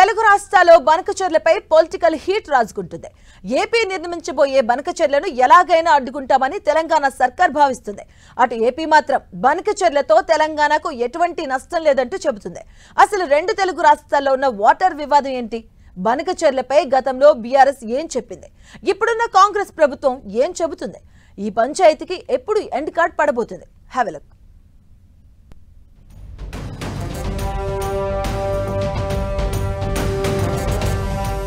తెలుగు రాష్ట్రాల్లో బనకచెర్లపై political heat రాజుకుంటుంది. AP నిర్మించబోయే బనకచెర్లను ఎలాగైనా అడ్డుకుంటామని తెలంగాణ సర్కార్ భావిస్తుంది. అటు ఏపీ మాత్రం బనకచెర్లతో తెలంగాణకు ఎటువంటి నష్టం లేదంటూ చెబుతుంది. అసలు రెండు తెలుగు రాష్ట్రాల్లో ఉన్న వాటర్ వివాదం ఏంటి? బనకచెర్లపై గతంలో బీఆర్ఎస్ ఏం చెప్పింది? ఇప్పుడున్న కాంగ్రెస్ ప్రభుత్వం ఏం చెబుతుంది? ఈ పంచాయతీకి ఎప్పుడు ఎండ్ కార్డ్ పడబోతుంది? Have a look.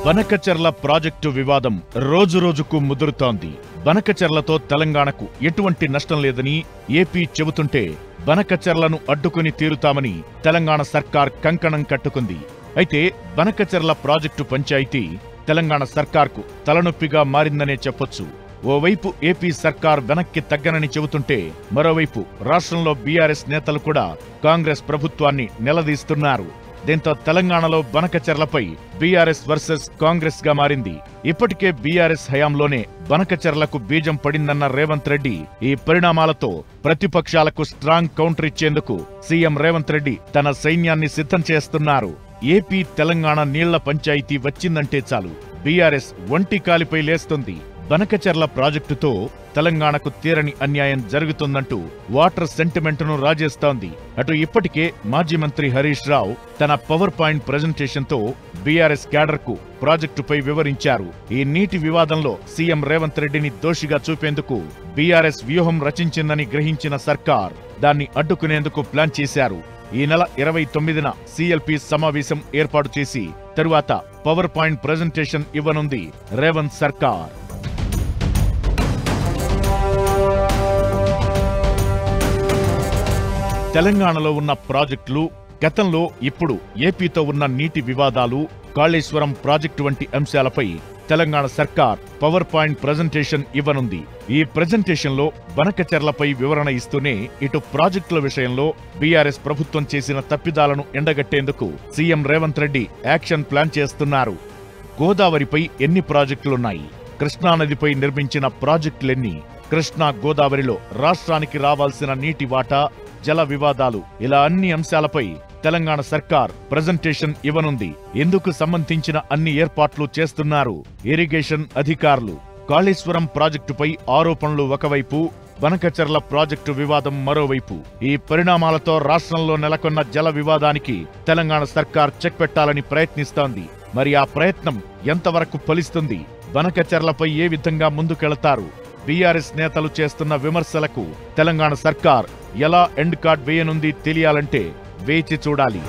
Banakacherla project వివాదం రోజురోజుకు ముదురుతోంది. బనకచెర్లతో తెలంగాణకు ఎటువంటి నష్టం లేదని ఏపీ చెబుతుంటే బనకచెర్లను అడ్డుకుని తీరుతామని తెలంగాణ సర్కార్ కంకణం కట్టుకుంది. అయితే బనకచెర్ల ప్రాజెక్టు పంచాయతీ తెలంగాణ సర్కార్కు తలనొప్పిగా మారిందనే చెప్పొచ్చు. ఓవైపు ఏపీ సర్కార్ వెనక్కి తగ్గనని చెబుతుంటే మరోవైపు రాష్ట్రంలో బీఆర్ఎస్ నేతలు కూడా కాంగ్రెస్ ప్రభుత్వాన్ని నిలదీస్తున్నారు. దీంతో తెలంగాణలో బనకచెర్లపై బీఆర్ఎస్ వర్సెస్ కాంగ్రెస్ గా మారింది. ఇప్పటికే బీఆర్ఎస్ హయాంలోనే బనకచెర్లకు బీజం పడిందన్న రేవంత్ రెడ్డి ఈ పరిణామాలతో ప్రతిపక్షాలకు స్ట్రాంగ్ కౌంటర్ ఇచ్చేందుకు సీఎం రేవంత్ రెడ్డి తన సైన్యాన్ని సిద్ధం చేస్తున్నారు. ఏపీ తెలంగాణ నీళ్ల పంచాయతీ వచ్చిందంటే చాలు బీఆర్ఎస్ ఒంటి కాలిపై లేస్తుంది. బనకచెర్ల ప్రాజెక్టుతో తెలంగాణకు తీరని అన్యాయం జరుగుతుందంటూ వాటర్ సెంటిమెంటును రాజేస్తోంది. అటు ఇప్పటికే మాజీ మంత్రి హరీష్ రావు తన పవర్ పాయింట్ ప్రెజెంటేషన్తో బీఆర్ఎస్ క్యాడర్కు ప్రాజెక్టుపై వివరించారు. ఈ నీటి వివాదంలో సీఎం రేవంత్ రెడ్డిని దోషిగా చూపేందుకు బీఆర్ఎస్ వ్యూహం రచించిందని గ్రహించిన సర్కార్ దాన్ని అడ్డుకునేందుకు ప్లాన్ చేశారు. ఈ నెల 29న సీఎల్పీ సమావేశం ఏర్పాటు చేసి తరువాత పవర్ పాయింట్ ప్రెజెంటేషన్ ఇవ్వనుంది రేవంత్ సర్కార్. తెలంగాణలో ఉన్న ప్రాజెక్టులు, గతంలో ఇప్పుడు ఏపీతో ఉన్న నీటి వివాదాలు, కాళేశ్వరం ప్రాజెక్టు వంటి అంశాలపై తెలంగాణ సర్కార్ పవర్ పాయింట్ ప్రెజెంటేషన్ ఇవ్వనుంది. ఈ ప్రెజెంటేషన్లో బనకచెర్లపై వివరణ ఇస్తూనే ఇటు ప్రాజెక్టుల విషయంలో బీఆర్ఎస్ ప్రభుత్వం చేసిన తప్పిదాలను ఎండగట్టేందుకు CM Revanth Reddy action plan చేస్తున్నారు. గోదావరిపై ఎన్ని ప్రాజెక్టులున్నాయి? కృష్ణానదిపై నిర్మించిన ప్రాజెక్టులెన్ని? కృష్ణా గోదావరిలో రాష్ట్రానికి రావాల్సిన నీటి వాటా, జల వివాదాలు, ఇలా అన్ని అంశాలపై తెలంగాణ సర్కార్ ప్రెజెంటేషన్ ఇవ్వనుంది. ఇందుకు సంబంధించిన అన్ని ఏర్పాట్లు చేస్తున్నారు ఇరిగేషన్ అధికారులు. కాళేశ్వరం ప్రాజెక్టుపై ఆరోపణలు ఒకవైపు, బనకచెర్ల ప్రాజెక్టు వివాదం మరోవైపు. ఈ పరిణామాలతో రాష్ట్రంలో నెలకొన్న జల వివాదానికి తెలంగాణ సర్కార్ చెక్ పెట్టాలని ప్రయత్నిస్తోంది. మరి ఆ ప్రయత్నం ఎంతవరకు ఫలిస్తుంది? బనకచెర్లపై ఏ విధంగా ముందుకెళతారు? బీఆర్ఎస్ నేతలు చేస్తున్న విమర్శలకు తెలంగాణ సర్కార్ ఎలా ఎండ్ కార్డ్ వేయనుంది తెలియాలంటే వేచి చూడాలి.